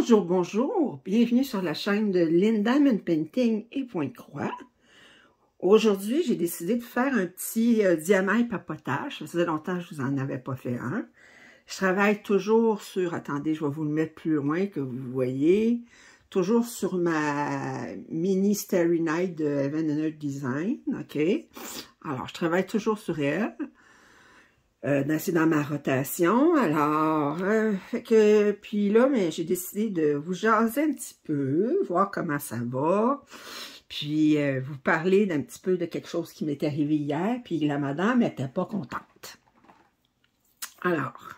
Bonjour, bonjour. Bienvenue sur la chaîne de Lynn Diamond Painting et Pointe-Croix. Aujourd'hui, j'ai décidé de faire un petit diamant papotage. Ça faisait longtemps que je vous en avais pas fait un. Je travaille toujours sur, attendez, je vais vous le mettre plus loin que vous voyez, toujours sur ma mini Starry Night de Heaven Earth Design, ok? Alors, je travaille toujours sur elle. C'est dans ma rotation, alors, puis là, mais j'ai décidé de vous jaser un petit peu, voir comment ça va, puis vous parler d'un petit peu de quelque chose qui m'est arrivé hier, puis la madame n'était pas contente. Alors,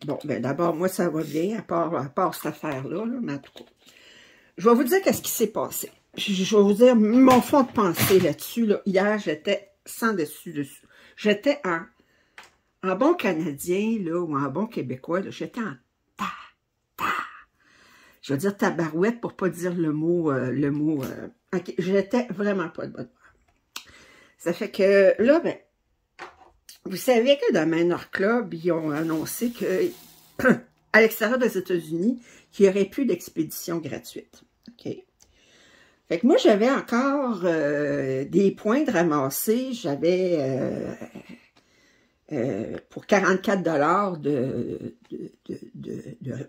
bon, ben d'abord, moi, ça va bien, à part cette affaire-là, mais en tout cas, je vais vous dire qu'est-ce qui s'est passé. Je vais vous dire mon fond de pensée là-dessus, là. Hier, j'étais sans dessus. J'étais en bon Canadien, là, ou en bon Québécois, j'étais en je veux dire tabarouette pour pas dire le mot, ok, j'étais vraiment pas de bonne humeur. Ça fait que, là, ben, vous savez que dans Manor Club, ils ont annoncé que, à l'extérieur des États-Unis, qu'il n'y aurait plus d'expédition gratuite, ok? Fait que moi, j'avais encore des points de ramasser. J'avais pour 44 $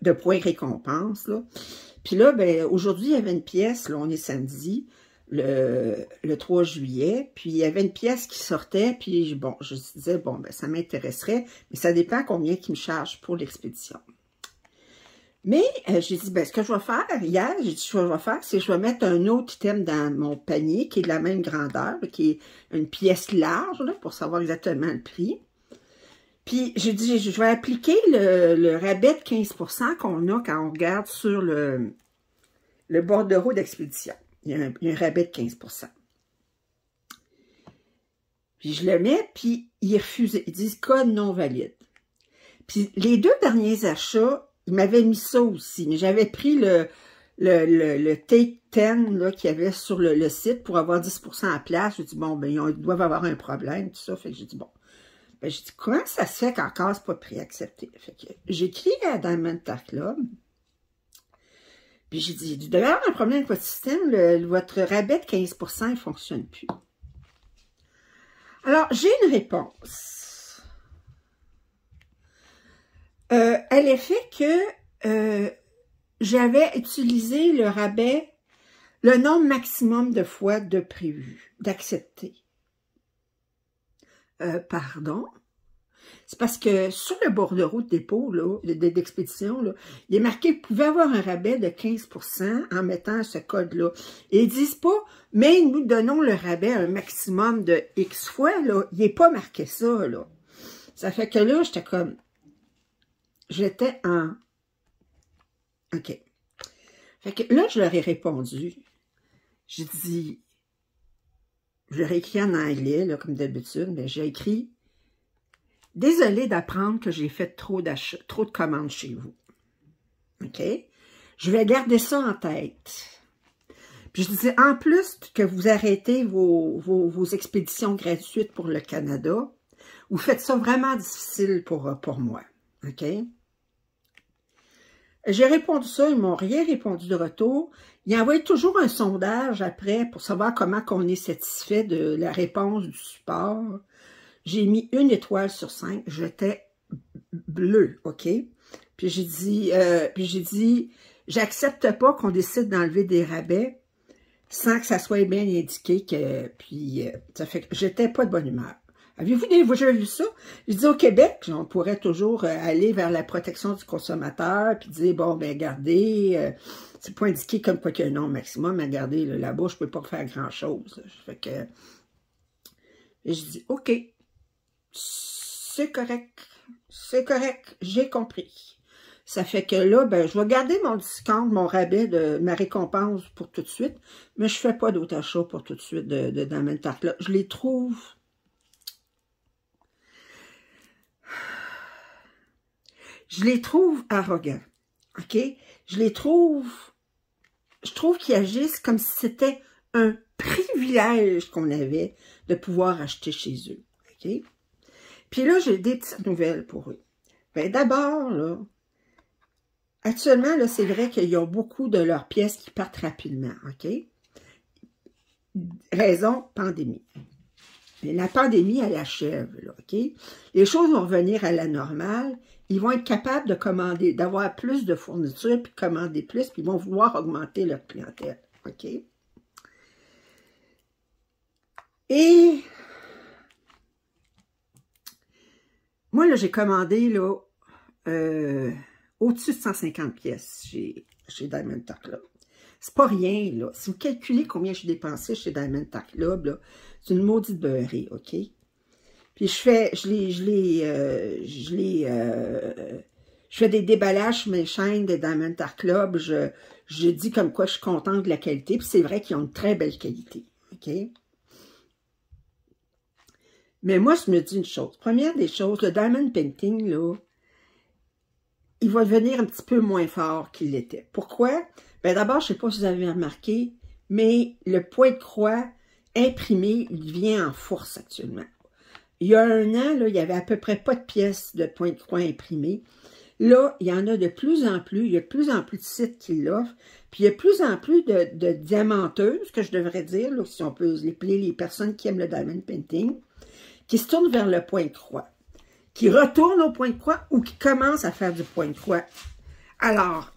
de points récompense. Là. Puis là, ben, aujourd'hui, il y avait une pièce, là, on est samedi, le 3 juillet, puis il y avait une pièce qui sortait, puis bon, je disais, bon, ben, ça m'intéresserait, mais ça dépend combien qu'ils me chargent pour l'expédition. Mais j'ai dit, ben, ce que je vais faire, hier, j'ai dit, ce que je vais faire, c'est que je vais mettre un autre item dans mon panier qui est de la même grandeur, là, qui est une pièce large, là, pour savoir exactement le prix. Puis, j'ai dit, je vais appliquer le rabais de 15% qu'on a quand on regarde sur le bordereau d'expédition. Il y a un rabais de 15%. Puis, je le mets, puis ils refusent. Ils disent code non valide. Puis, les deux derniers achats, il m'avait mis ça aussi, mais j'avais pris le Take 10 là, qu'il y avait sur le site pour avoir 10% à place. J'ai dit, bon, ben, ils doivent avoir un problème, tout ça. Fait que j'ai dit, bon. Ben, j'ai dit, comment ça se fait qu'encore c'est pas préaccepté? Fait que j'écris à Diamond Club. Puis j'ai dit, il doit y avoir un problème avec votre système, votre rabais de 15% ne fonctionne plus. Alors, j'ai une réponse. À l'effet que j'avais utilisé le rabais, le nombre maximum de fois de prévu, d'accepter. Pardon? C'est parce que sur le bordereau de dépôt, d'expédition, il est marqué que vous pouvez avoir un rabais de 15% en mettant ce code-là. Et ils disent pas, mais nous donnons le rabais un maximum de X fois, là. Il n'est pas marqué ça, là. Ça fait que là, j'étais comme... J'étais en... OK. Fait que là, je leur ai répondu. J'ai dit... Je leur ai écrit en anglais, là, comme d'habitude, mais j'ai écrit « Désolée d'apprendre que j'ai fait trop de commandes chez vous. OK? Je vais garder ça en tête. » Puis je disais, en plus que vous arrêtez vos expéditions gratuites pour le Canada, vous faites ça vraiment difficile pour moi. OK? J'ai répondu ça, ils m'ont rien répondu de retour. Ils envoient toujours un sondage après pour savoir comment on est satisfait de la réponse du support. J'ai mis 1 étoile sur 5, j'étais bleu, OK? Puis j'ai dit, j'accepte pas qu'on décide d'enlever des rabais sans que ça soit bien indiqué que, puis ça fait que j'étais pas de bonne humeur. Avez-vous déjà vu ça? Je dis au Québec, on pourrait toujours aller vers la protection du consommateur, puis dire, bon, ben regardez, c'est pas indiqué comme quoi qu'il y a un nombre maximum, mais regardez, là-bas, je peux pas faire grand-chose. Fait que, et je dis, OK, c'est correct, j'ai compris. Ça fait que là, ben, je vais garder mon discount, mon rabais, de ma récompense pour tout de suite, mais je fais pas d'autres achats pour tout de suite de Diamond Club. Je les trouve... Je les trouve arrogants, OK? Je trouve qu'ils agissent comme si c'était un privilège qu'on avait de pouvoir acheter chez eux, OK? Puis là, j'ai des petites nouvelles pour eux. Ben d'abord, là, Actuellement, là, c'est vrai qu'il y a beaucoup de leurs pièces qui partent rapidement, OK? Raison, pandémie. Mais la pandémie, elle achève, là, OK? Les choses vont revenir à la normale. Ils vont être capables de commander, d'avoir plus de fournitures, puis de commander plus, puis ils vont vouloir augmenter leur clientèle, OK? Et moi, là, j'ai commandé, là, au-dessus de 150 pièces chez Diamond Art Club. C'est pas rien, là. Si vous calculez combien j'ai dépensé chez Diamond Art Club, là, c'est une maudite beurrée, OK? Puis je fais des déballages sur mes chaînes de Diamond Art Club. Je dis comme quoi je suis contente de la qualité. Puis c'est vrai qu'ils ont une très belle qualité, OK? Mais moi, je me dis une chose. Première des choses, le Diamond Painting, là, il va devenir un petit peu moins fort qu'il l'était. Pourquoi? Ben d'abord, je ne sais pas si vous avez remarqué, mais le point de croix imprimé, il vient en force actuellement. Il y a un an, là, il n'y avait à peu près pas de pièces de point de croix imprimées. Là, il y en a de plus en plus. Il y a de plus en plus de sites qui l'offrent. Puis il y a de plus en plus de diamanteuses, que je devrais dire, là, si on peut les personnes qui aiment le Diamond Painting, qui se tournent vers le point de croix, qui retournent au point de croix ou qui commencent à faire du point de croix. Alors,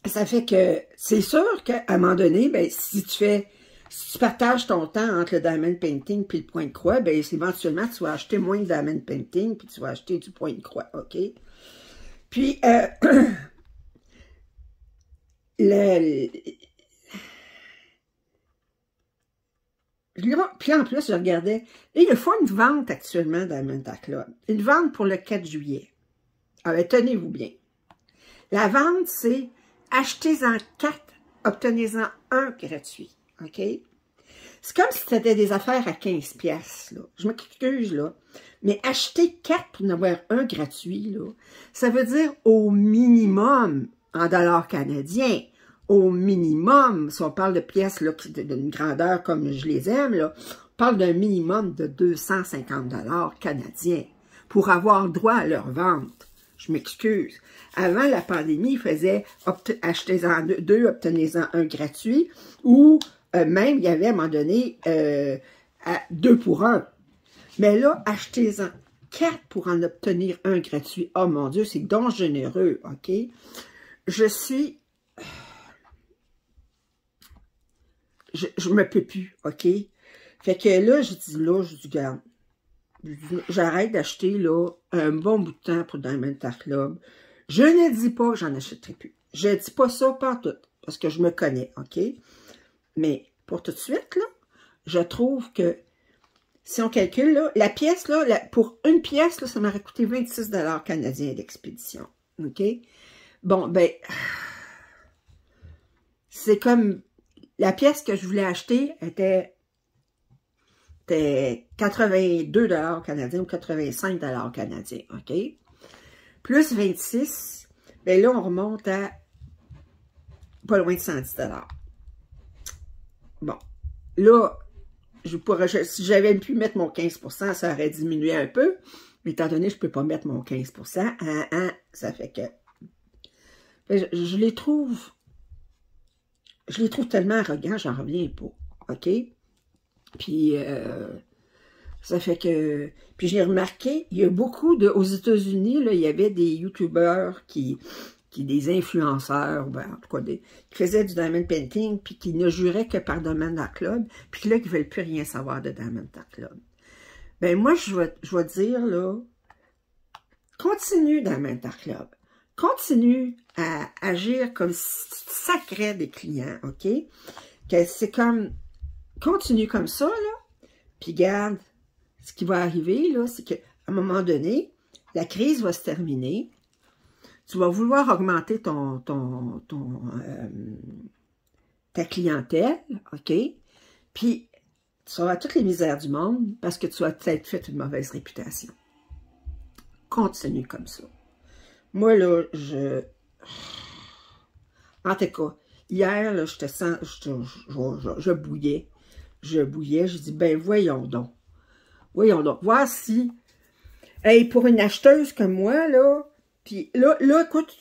ça fait que c'est sûr qu'à un moment donné, ben, si tu partages ton temps entre le Diamond Painting et le point de croix, ben, éventuellement, tu vas acheter moins de Diamond Painting puis tu vas acheter du point de croix, OK? Puis, puis en plus, je regardais, et il faut une vente actuellement dans Diamond Art Club. Une vente pour le 4 juillet. Alors, tenez-vous bien. La vente, c'est achetez-en 4, obtenez-en un gratuit. OK? C'est comme si c'était des affaires à 15 piastres, là. Je m'excuse, là. Mais acheter 4 pour en avoir un gratuit, là, ça veut dire au minimum, en dollars canadiens, au minimum, si on parle de pièces d'une grandeur comme je les aime, là, on parle d'un minimum de 250 $ canadiens pour avoir droit à leur vente. Je m'excuse. Avant la pandémie, ils faisaient achetez-en deux, obtenez-en un gratuit, ou même, il y avait à un moment donné 2 pour 1. Mais là, achetez-en 4 pour en obtenir un gratuit. Oh mon Dieu, c'est donc généreux, OK? Je me peux plus, OK? Fait que là, je dis, garde, j'arrête d'acheter, là, un bon bout de temps pour Diamond Art Club. Je ne dis pas que j'en achèterai plus. Je ne dis pas ça partout, parce que je me connais, OK? Mais pour tout de suite, là, je trouve que si on calcule, là, la pièce, là, pour une pièce, là, ça m'aurait coûté 26 $ canadiens d'expédition. OK? Bon, ben, c'est comme, la pièce que je voulais acheter était 82 $ canadiens ou 85 $ canadiens. OK? Plus 26, ben là, on remonte à pas loin de 110 $. Bon, là, si j'avais pu mettre mon 15%, ça aurait diminué un peu. Mais étant donné que je ne peux pas mettre mon 15%, ça fait que... Je les trouve tellement arrogants, j'en reviens pas. OK? Puis, ça fait que... Puis, j'ai remarqué, il y a beaucoup aux États-Unis, là, il y avait des YouTubers des influenceurs, ben, en tout cas, qui faisaient du Diamond Painting, puis qui ne juraient que par Diamond Art Club, puis là, qui ne veulent plus rien savoir de Diamond Art Club. Ben, moi, je vais dire, là, continue Diamond Art Club. Continue à agir comme si tu sacrais des clients, OK? Que c'est comme, continue comme ça, là, puis garde, ce qui va arriver, là, c'est qu'à un moment donné, la crise va se terminer. Tu vas vouloir augmenter ta clientèle, OK? Puis, tu auras toutes les misères du monde parce que tu as peut-être fait une mauvaise réputation. Continue comme ça. Moi, là, en tout cas, hier, là, je bouillais. Je dis, ben, voyons donc. Voir si, hey, pour une acheteuse comme moi, là, puis là, écoute,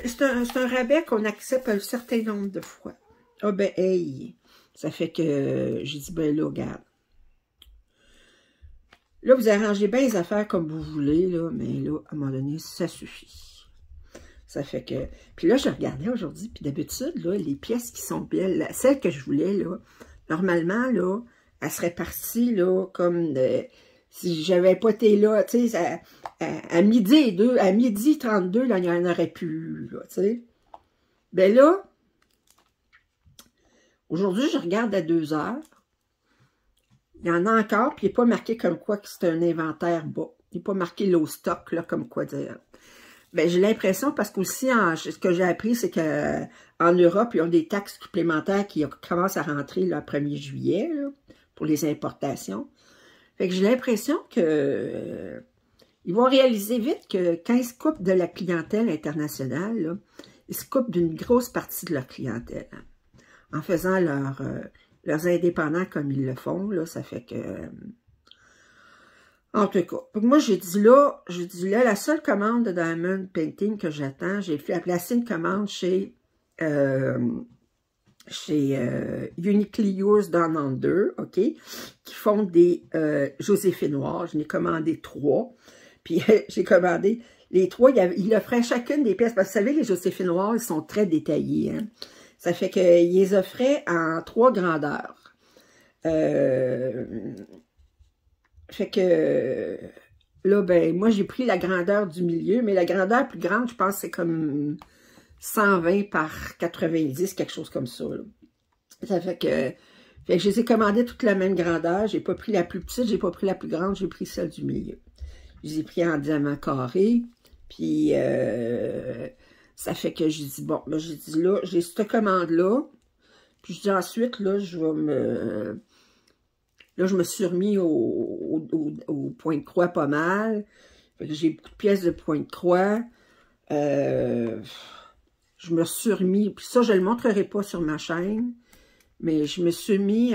c'est un rabais qu'on accepte un certain nombre de fois. Ah ben, hey, ça fait que j'ai dit, ben là, regarde. Là, vous arrangez bien les affaires comme vous voulez, là, mais là, à un moment donné, ça suffit. Ça fait que... Puis là, je regardais aujourd'hui, puis d'habitude, là, les pièces qui sont belles, celles que je voulais, là, normalement, là, elles seraient parties, là, comme... si j'avais pas été là, tu sais, à midi 32, là, il y en aurait plus, là, tu sais. Ben là, aujourd'hui, je regarde à 2 heures. Il y en a encore, puis il n'est pas marqué comme quoi que c'est un inventaire bas. Il n'est pas marqué low stock, là, comme quoi dire. Ben, j'ai l'impression, parce qu'aussi, ce que j'ai appris, c'est qu'en Europe, ils ont des taxes supplémentaires qui commencent à rentrer le 1er juillet, là, pour les importations. Fait que j'ai l'impression que ils vont réaliser vite que quand ils se coupent de la clientèle internationale, là, ils se coupent d'une grosse partie de leur clientèle. Hein, en faisant leurs indépendants comme ils le font, là, ça fait que... en tout cas, moi, j'ai dit là, la seule commande de Diamond Painting que j'attends, j'ai fait placer une commande chez Uniquely Yours Down Under, OK, qui font des Joséphine Noir. Je n'ai commandé 3. Puis j'ai commandé les 3, il offrait chacune des pièces. Parce que vous savez, les Joséphine Noir, ils sont très détaillés. Hein? Ça fait qu'ils les offraient en 3 grandeurs. Fait que là, ben, moi, j'ai pris la grandeur du milieu, mais la grandeur plus grande, je pense, c'est comme 120 par 90, quelque chose comme ça. Là. Ça fait que je les ai commandées toutes la même grandeur. J'ai pas pris la plus petite, j'ai pas pris la plus grande, j'ai pris celle du milieu. Je les ai pris en diamant carré. Puis, ça fait que j'ai dit, bon, ben, j'ai dit là, j'ai cette commande-là. Puis, je dis ensuite, là, je me suis remis au point de croix pas mal. J'ai beaucoup de pièces de point de croix. Je me suis remis, puis ça, je ne le montrerai pas sur ma chaîne, mais je me suis remis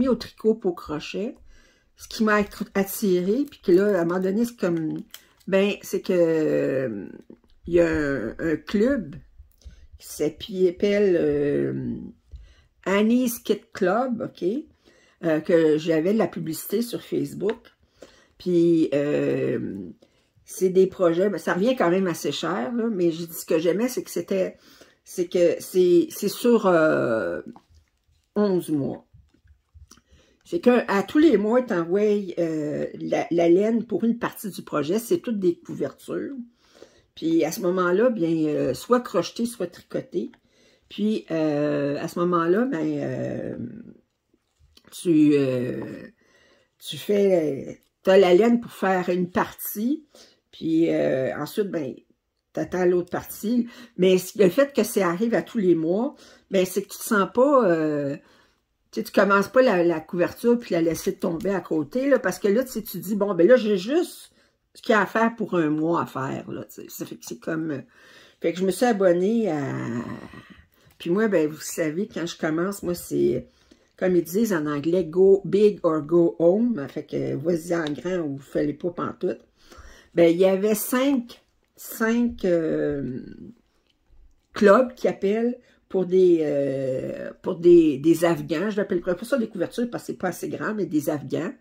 au tricot pour crochet, ce qui m'a attiré, puis que là, à un moment donné, c'est comme, ben, c'est que, il y a un club qui s'appelle Annie's Kit Club, OK, que j'avais de la publicité sur Facebook, puis c'est des projets, ben, ça revient quand même assez cher, là, mais j'ai dit ce que j'aimais, c'est que c'est sur 11 mois. C'est qu'à tous les mois, tu envoies la laine pour une partie du projet, c'est toutes des couvertures. Puis à ce moment-là, bien, soit crocheté, soit tricoté. Puis à ce moment-là, ben, tu fais, t'as la laine pour faire une partie. Puis ensuite, ben, t'attends l'autre partie. Mais le fait que ça arrive à tous les mois, ben, c'est que tu te sens pas... tu commences pas la couverture puis la laisser tomber à côté, là, parce que là, tu dis, bon, ben là, j'ai juste ce qu'il y a à faire pour un mois à faire, là, tu sais. Ça fait que c'est comme... fait que je me suis abonnée à... Puis moi, ben, vous savez, quand je commence, moi, c'est... Comme ils disent en anglais, go big or go home. Fait que vas-y en grand ou fallait pas pantoute. Ben, il y avait 5 clubs qui appellent pour des Afghans. Je n'appelle pas ça des couvertures parce que c'est pas assez grand, mais des Afghans.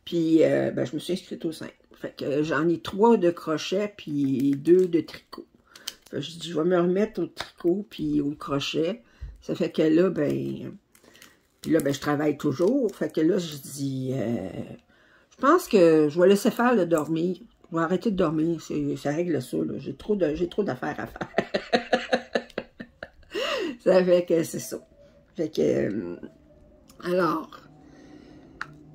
Puis, ben, je me suis inscrite aux 5. Fait que j'en ai 3 de crochet puis 2 de tricot. Fait que je dis, je vais me remettre au tricot puis au crochet. Ça fait que là, ben... Puis là, ben, je travaille toujours. Fait que là, je dis... je pense que je vais laisser faire le dormir. Je vais arrêter de dormir. Ça règle ça, là. J'ai trop d'affaires à faire. Ça fait que c'est ça. Fait que... alors...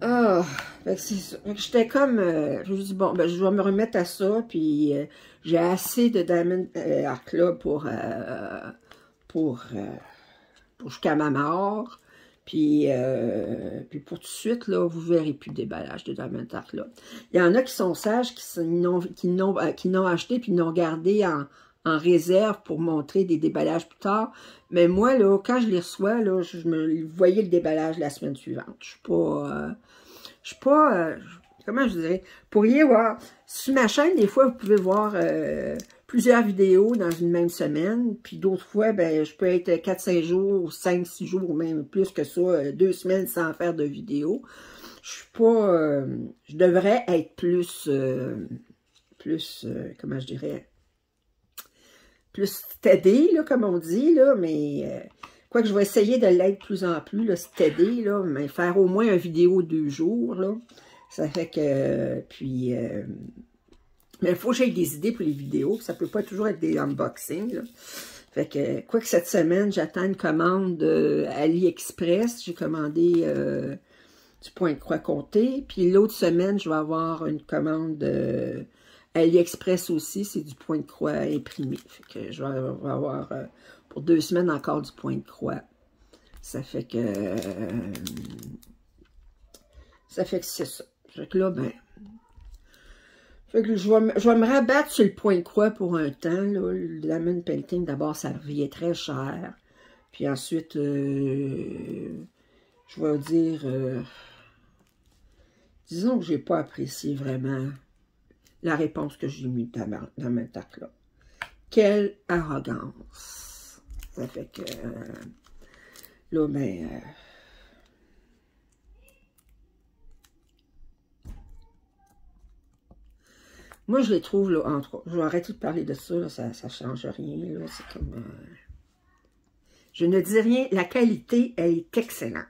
ah, fait que c'est ça. Fait que j'étais comme... je me dis, bon, ben, je vais me remettre à ça. Puis j'ai assez de Diamond Art Club pour jusqu'à ma mort. Puis pour tout de suite, là, vous ne verrez plus de déballage de Diamond Art Club. Il y en a qui sont sages, qui n'ont acheté puis n'ont gardé en réserve pour montrer des déballages plus tard. Mais moi, là, quand je les reçois, là, vous voyez le déballage la semaine suivante. Je suis pas, comment je dirais, vous pourriez voir, sur ma chaîne, des fois, vous pouvez voir plusieurs vidéos dans une même semaine. Puis d'autres fois, ben, je peux être 4-5 jours, 5-6 jours, ou même plus que ça, 2 semaines sans faire de vidéo. Je suis pas... je devrais être plus... comment je dirais... plus steady, là, comme on dit, là, mais... quoi que je vais essayer de l'être de plus en plus, là, steady, là, mais faire au moins une vidéo 2 jours, là. Ça fait que... puis... mais il faut que j'aie des idées pour les vidéos, ça peut pas toujours être des unboxings, là. Fait que, quoi que cette semaine, j'attends une commande AliExpress. J'ai commandé du point de croix compté. Puis l'autre semaine, je vais avoir une commande AliExpress aussi. C'est du point de croix imprimé. Fait que je vais avoir pour 2 semaines encore du point de croix. Ça fait que c'est ça. Fait que là, ben... fait que je vais me rabattre sur le point de croix pour un temps. Là. Le diamond painting, d'abord, ça revient très cher. Puis ensuite, je vais dire... disons que j'ai pas apprécié vraiment la réponse que j'ai mise dans ma tarte là. Quelle arrogance! Ça fait que... là, ben... moi, je les trouve, là, entre autres. Je vais arrêter de parler de ça, là, ça ne change rien, là. C'est comme... je ne dis rien, la qualité, elle est excellente.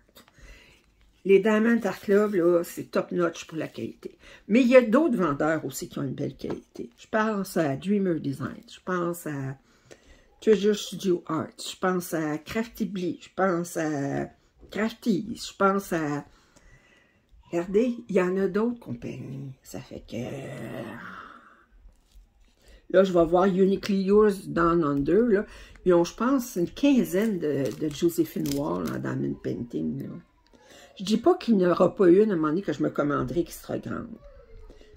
Les Diamond Art Club, là, c'est top-notch pour la qualité. Mais il y a d'autres vendeurs aussi qui ont une belle qualité. Je pense à Dreamer Design, je pense à Treasure Studio Art, je pense à Craftibly, je pense à Crafties, je pense à... regardez, il y en a d'autres compagnies. Ça fait que... là, je vais voir Uniquely Yours Down Under. Là. Ils ont, je pense, une quinzaine de Josephine Wall en Diamond Painting. Là. Je dis pas qu'il n'y aura pas une à un moment donné que je me commanderai qui sera grande.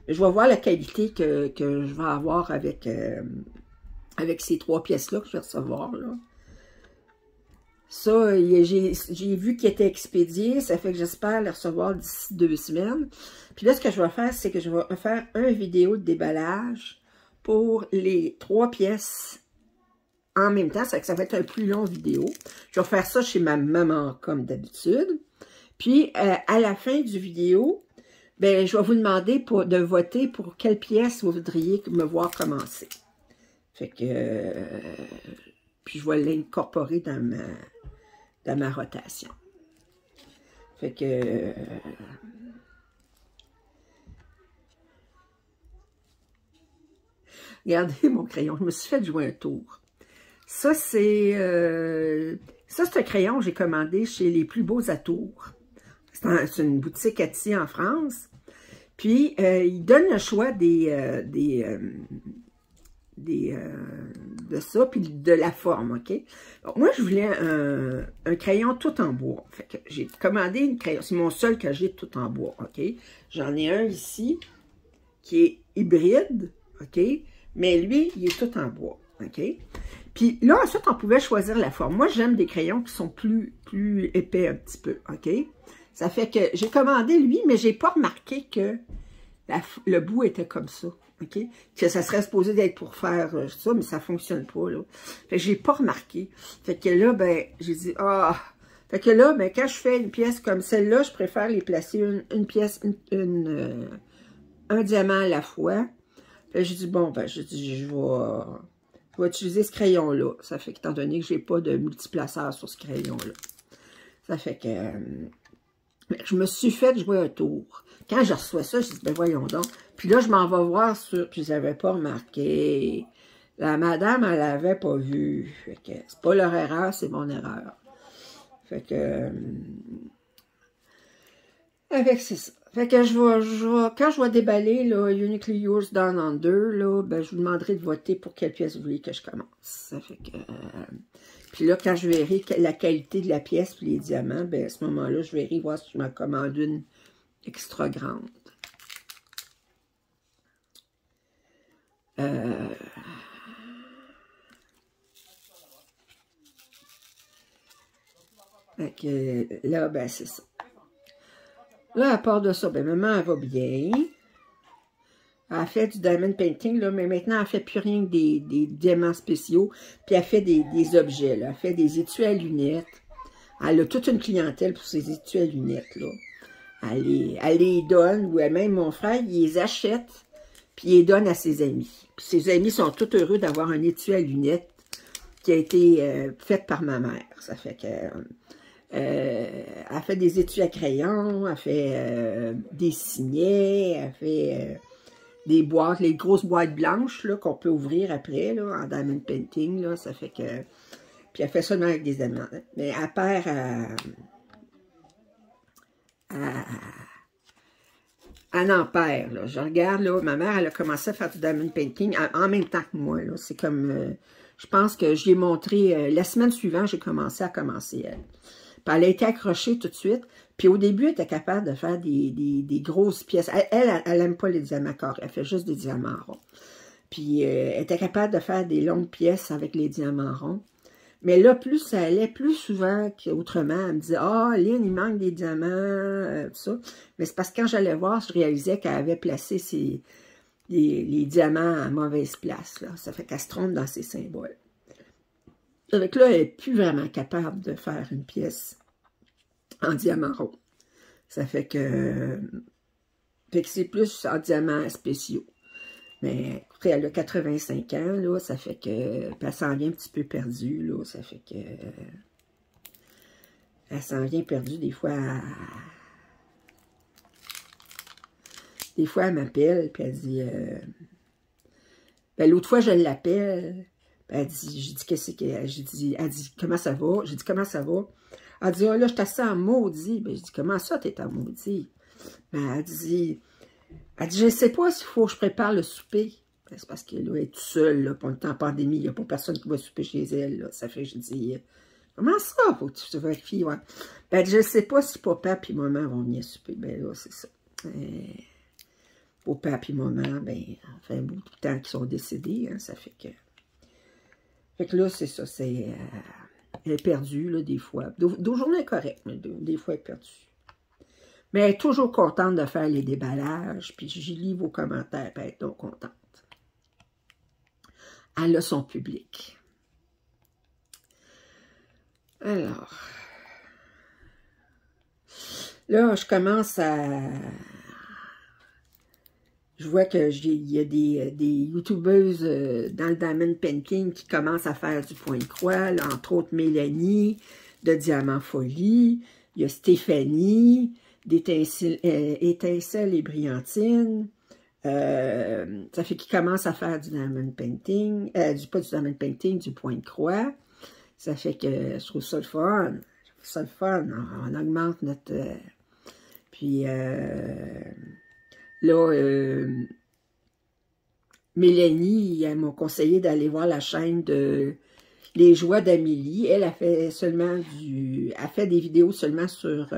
Mais je vais voir la qualité que je vais avoir avec ces 3 pièces-là que je vais recevoir. Là. Ça, j'ai vu qu'il était expédié. Ça fait que j'espère le recevoir d'ici 2 semaines. Puis là, ce que je vais faire, c'est que je vais faire une vidéo de déballage pour les 3 pièces en même temps. Ça va être un plus long vidéo. Je vais faire ça chez ma maman, comme d'habitude. Puis, à la fin du vidéo, ben, je vais vous demander de voter pour quelle pièce vous voudriez me voir commencer. Fait que... puis, je vais l'incorporer dans ma rotation. Fait que... regardez mon crayon, je me suis fait jouer un tour. Ça, c'est un crayon que j'ai commandé chez Les Plus Beaux Atours. C'est une boutique Etsy en France. Puis, ils donnent le choix de ça, puis de la forme, OK? Donc, moi, je voulais un crayon tout en bois. Fait que j'ai commandé une crayon. C'est mon seul que j'ai tout en bois, OK? J'en ai un ici qui est hybride, OK? Mais lui, il est tout en bois, OK? Puis là, ensuite, on pouvait choisir la forme. Moi, j'aime des crayons qui sont plus épais un petit peu, OK? Ça fait que j'ai commandé lui, mais j'ai pas remarqué que le bout était comme ça, OK? Que ça serait supposé d'être pour faire ça, mais ça fonctionne pas, là. Fait que j'ai pas remarqué. Fait que là, ben, j'ai dit, ah... fait que là, ben, quand je fais une pièce comme celle-là, je préfère les placer une pièce, un diamant à la fois. Fait que j'ai dit, bon, ben, je vais utiliser ce crayon-là. Ça fait qu'étant donné que j'ai pas de multiplaceur sur ce crayon-là. Ça fait que... je me suis fait jouer un tour. Quand je reçois ça, je dis, ben voyons donc. Puis là, je m'en vais voir sur... puis je n'avais pas remarqué. La madame, elle l'avait pas vu. Fait que c'est pas leur erreur, c'est mon erreur. Fait que... avec c'est ça. Fait que quand je vais déballer, là, Uniquely Yours Down Under, là, ben, je vous demanderai de voter pour quelle pièce vous voulez que je commence. Ça fait que... puis là, quand je verrai la qualité de la pièce et les diamants, ben, à ce moment-là, je verrai voir si je m'en commande une extra grande. Fait que là, ben, c'est ça. Là, à part de ça, ben, maman, elle va bien. Elle fait du diamond painting, là, mais maintenant, elle ne fait plus rien que des diamants spéciaux. Puis elle fait des objets, là. Elle fait des étuis à lunettes. Elle a toute une clientèle pour ses étuis à lunettes, là. Elle les donne, ou même mon frère, il les achète, puis il les donne à ses amis. Puis ses amis sont tous heureux d'avoir un étui à lunettes qui a été fait par ma mère. Ça fait que... elle fait des étuis à crayon, elle fait des signets, elle fait des boîtes, les grosses boîtes blanches qu'on peut ouvrir après, là, en diamond painting, là, ça fait que... Puis elle fait ça avec des diamants. Mais elle perd elle en perd, là. Je regarde, là, ma mère, elle a commencé à faire du diamond painting en même temps que moi, là. C'est comme... je pense que j'y ai montré... la semaine suivante, j'ai commencé à commencer, elle. Puis elle a été accrochée tout de suite. Puis au début, elle était capable de faire des grosses pièces. Elle aime pas les diamants carrés. Elle fait juste des diamants ronds. Puis elle était capable de faire des longues pièces avec les diamants ronds. Mais là, plus ça allait, plus souvent qu'autrement, elle me disait « Ah, Lynn, il manque des diamants, tout ça. » Mais c'est parce que quand j'allais voir, je réalisais qu'elle avait placé les diamants à mauvaise place, là. Ça fait qu'elle se trompe dans ses symboles. Avec là, elle n'est plus vraiment capable de faire une pièce en diamant rond. Ça fait que c'est plus en diamants spéciaux. Mais écoutez, elle a 85 ans, là, ça fait que... Elle s'en vient un petit peu perdue, là, ça fait que... Elle s'en vient perdue, des fois... Des fois, elle m'appelle, puis elle dit... Ben, l'autre fois, je l'appelle... Elle dit, j'ai dit, qu'est-ce que... Elle dit, comment ça va? J'ai dit, comment ça va? Elle dit, oh là, je t'assais en maudit. Ben, je dis, comment ça, t'es en maudit? Ben, elle dit, je sais pas s'il faut que je prépare le souper. Ben, c'est parce qu'elle est toute seule, là, pour le temps en pandémie, il n'y a pas personne qui va souper chez elle, là. Ça fait que je dis, comment ça, faut que tu vérifies, ouais? Ben, je sais pas si papa et maman vont venir souper. Ben, là, c'est ça. Papa et maman, ben, ça fait un bout de temps qu'ils sont décédés, hein, ça fait que... Fait que là, c'est ça, c'est... elle est perdue, là, des fois. D'autres journées, elle est correcte, mais des fois, elle est perdue. Mais elle est toujours contente de faire les déballages, puis j'y lis vos commentaires, puis elle est donc contente. Elle a son public. Alors... Là, je commence à... Je vois qu'il y a des youtubeuses dans le Diamond Painting qui commencent à faire du point de croix, là, entre autres Mélanie, de Diamant Folie, il y a Stéphanie, d'Étincelle et Brillantine, ça fait qu'ils commencent à faire du Diamond Painting, pas du Diamond Painting, du point de croix, ça fait que je trouve ça le fun, on augmente notre... puis... Là, Mélanie, elle m'a conseillé d'aller voir la chaîne de Les Joies d'Amélie. Elle a fait seulement elle fait des vidéos seulement sur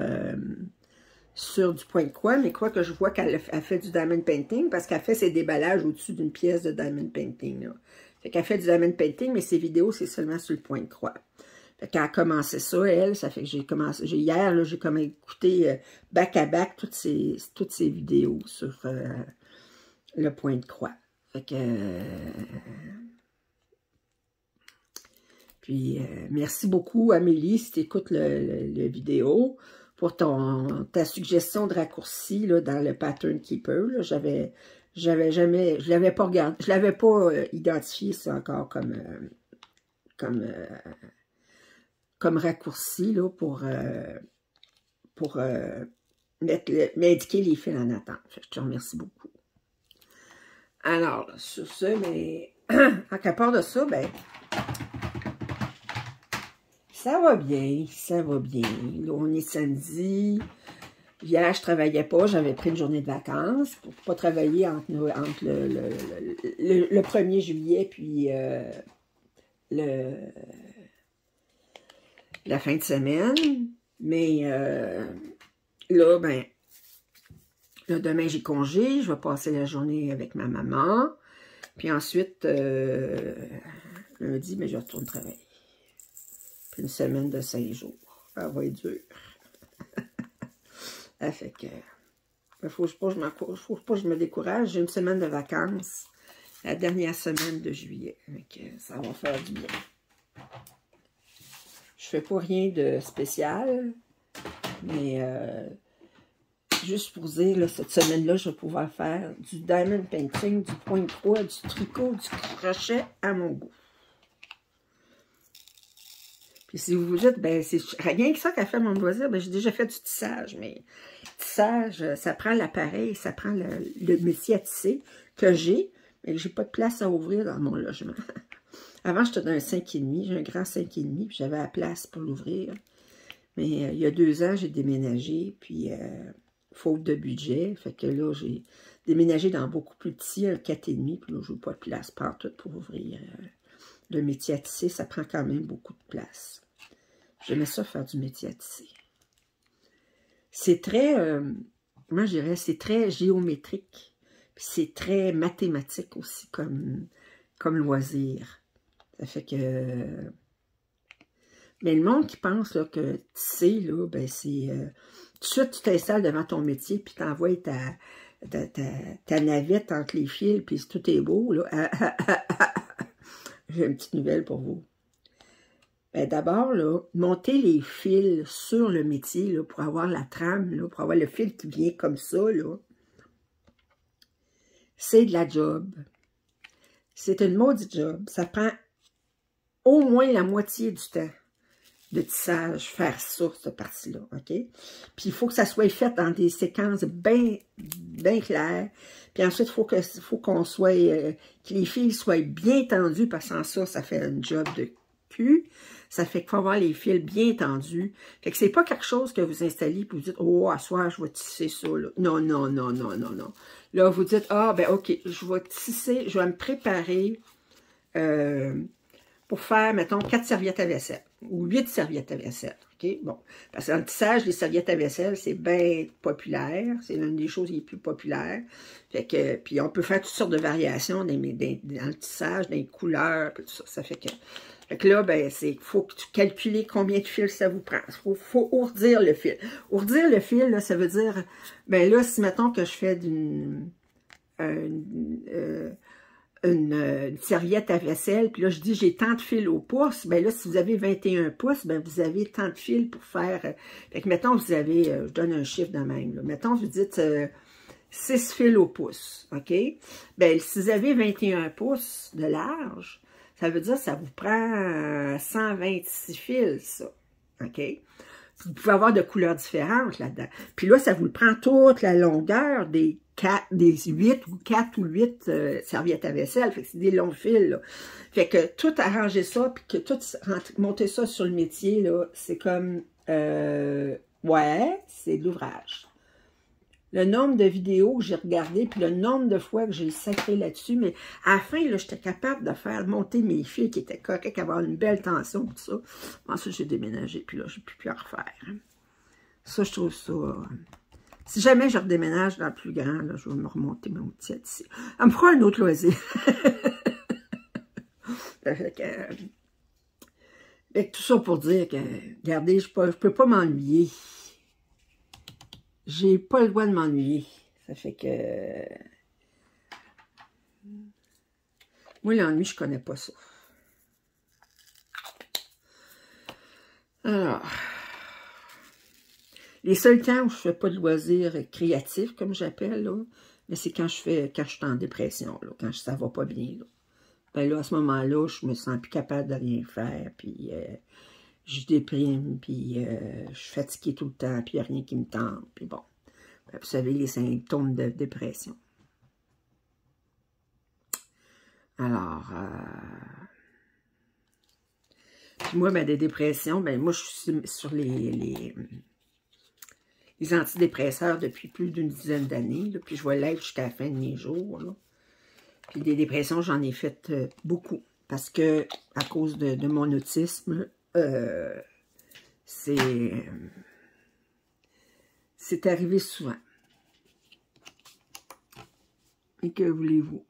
du point de croix, mais quoi que je vois qu'elle a fait du diamond painting, parce qu'elle fait ses déballages au-dessus d'une pièce de diamond painting, là. Fait qu'elle fait du diamond painting, mais ses vidéos, c'est seulement sur le point de croix. Fait qu'elle a commencé ça, elle, ça fait que j'ai commencé, hier, là, j'ai comme écouté back à back toutes ces vidéos sur le point de croix. Fait que, puis, merci beaucoup, Amélie, si tu écoutes le vidéo, pour ta suggestion de raccourci, là, dans le Pattern Keeper, là, je l'avais pas regardé, je l'avais pas identifié, ça encore comme raccourci, là, pour m'indiquer les fils en attente. Je te remercie beaucoup. Alors, sur ce, mais à part de ça, ben, ça va bien, ça va bien. Là, on est samedi. Hier, je travaillais pas, j'avais pris une journée de vacances pour pas travailler entre le 1er juillet puis la fin de semaine. Mais là, ben, là, demain, j'ai congé. Je vais passer la journée avec ma maman. Puis ensuite, lundi, ben, je retourne travailler. Puis une semaine de 5 jours. Ça va être dur. Ça fait que... Il ne faut pas que je me décourage. J'ai une semaine de vacances. La dernière semaine de juillet. Donc, ça va faire du bien. Je fais pas rien de spécial. Mais juste pour dire, là, cette semaine-là, je vais pouvoir faire du diamond painting, du point de croix, du tricot, du crochet à mon goût. Puis si vous vous dites, ben c'est rien que ça qu'a fait mon loisir, ben j'ai déjà fait du tissage, mais tissage, ça prend l'appareil, ça prend le métier à tisser que j'ai, mais j'ai pas de place à ouvrir dans mon logement. Avant, j'étais dans un 5,5, j'ai un grand 5,5, puis j'avais la place pour l'ouvrir. Mais il y a 2 ans, j'ai déménagé, puis faute de budget, fait que là, j'ai déménagé dans beaucoup plus petit, un 4,5, puis là, je n'ai pas de place partout pour ouvrir. Le métier à tisser, ça prend quand même beaucoup de place. J'aimais ça faire du métier à tisser. C'est très, moi je dirais, c'est très géométrique. Puis c'est très mathématique aussi comme loisir. Ça fait que... Mais le monde qui pense là, que tisser, là, ben c'est... tout de suite, tu t'installes devant ton métier, puis tu envoies ta navette entre les fils, puis tout est beau, là. J'ai une petite nouvelle pour vous. Ben d'abord, là, monter les fils sur le métier, là, pour avoir la trame, là, pour avoir le fil qui vient comme ça, là, c'est de la job. C'est une maudite job. Ça prend au moins la moitié du temps de tissage, faire ça, cette partie-là, OK? Puis il faut que ça soit fait dans des séquences bien claires. Puis ensuite, il faut qu'on soit, que les fils soient bien tendus, parce que sans ça, ça fait un job de cul. Ça fait qu'il faut avoir les fils bien tendus. Fait que c'est pas quelque chose que vous installez et vous dites, oh, à soir, je vais tisser ça, là. Non, non, non, non, non, non. Là, vous dites, ah, ben, OK, je vais tisser, je vais me préparer, pour faire, mettons, 4 serviettes à vaisselle ou 8 serviettes à vaisselle, OK? Bon, parce que dans le tissage, les serviettes à vaisselle, c'est bien populaire. C'est l'une des choses les plus populaires. Fait que, puis on peut faire toutes sortes de variations dans le tissage, dans les couleurs, puis tout ça. Ça fait que là, ben, il faut calculer combien de fils ça vous prend. Il faut ourdir le fil. Ourdir le fil, là, ça veut dire, ben là, si, mettons que je fais une serviette à vaisselle, puis là, je dis, j'ai tant de fils au pouce, ben là, si vous avez 21 pouces, ben vous avez tant de fils pour faire, fait que, mettons, vous avez, je donne un chiffre de même, là, mettons, vous dites 6 fils au pouce, OK? Ben, si vous avez 21 pouces de large, ça veut dire que ça vous prend 126 fils, ça, OK? Vous pouvez avoir de couleurs différentes là-dedans. Puis là, ça vous le prend toute la longueur des 8 ou 4 ou 8 serviettes à vaisselle. Fait que c'est des longs fils, là. Fait que tout arranger ça, puis que tout monter ça sur le métier, là, c'est comme, ouais, c'est de l'ouvrage. Le nombre de vidéos que j'ai regardées, puis le nombre de fois que j'ai sacré là-dessus, mais à la fin, là, j'étais capable de faire monter mes fils qui étaient corrects, avoir une belle tension, tout ça. Ensuite, j'ai déménagé, puis là, j'ai plus à refaire. Ça, je trouve ça... si jamais je redéménage dans le plus grand, là, je vais me remonter mon petit ici. Elle me fera un autre loisir. Fait que tout ça pour dire que, regardez, je peux pas m'ennuyer. J'ai pas le droit de m'ennuyer. Ça fait que... moi, l'ennui, je connais pas ça. Alors... les seuls temps où je fais pas de loisirs créatifs, comme j'appelle, là, mais c'est quand je suis en dépression, là, quand ça va pas bien, là. Ben là, à ce moment-là, je me sens plus capable de rien faire, puis je déprime, puis je suis fatiguée tout le temps, puis il n'y a rien qui me tente, puis bon. Ben, vous savez, les symptômes de dépression. Alors, puis moi, ben, des dépressions, ben moi, je suis sur les antidépresseurs depuis plus d'une dizaine d'années, puis je vais l'être jusqu'à la fin de mes jours, là. Puis des dépressions, j'en ai fait beaucoup, parce que, à cause de mon autisme, c'est arrivé souvent. Et que voulez-vous?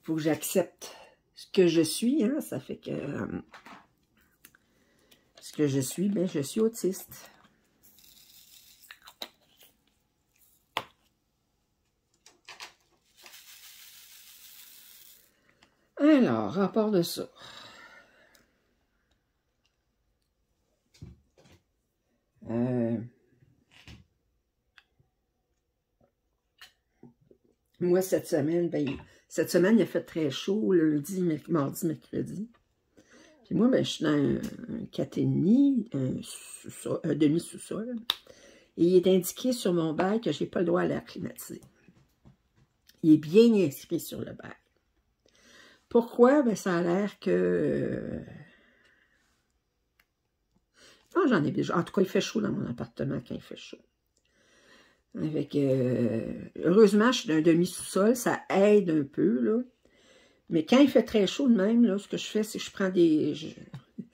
Faut que j'accepte ce que je suis, hein, ça fait que... Ce que je suis, ben je suis autiste. Alors, rapport de ça. Moi, cette semaine, il a fait très chaud, lundi, mardi, mercredi. Puis moi, ben, je suis dans un 4,5, un demi-sous-sol. Et il est indiqué sur mon bail que je n'ai pas le droit à l'air climatisé. Il est bien inscrit sur le bail. Pourquoi? Ben, ça a l'air que... Non, j'en ai déjà. En tout cas, il fait chaud dans mon appartement quand il fait chaud. Avec, heureusement, je suis dans un demi-sous-sol, ça aide un peu, là. Mais quand il fait très chaud de même, là, ce que je fais, c'est que je prends des...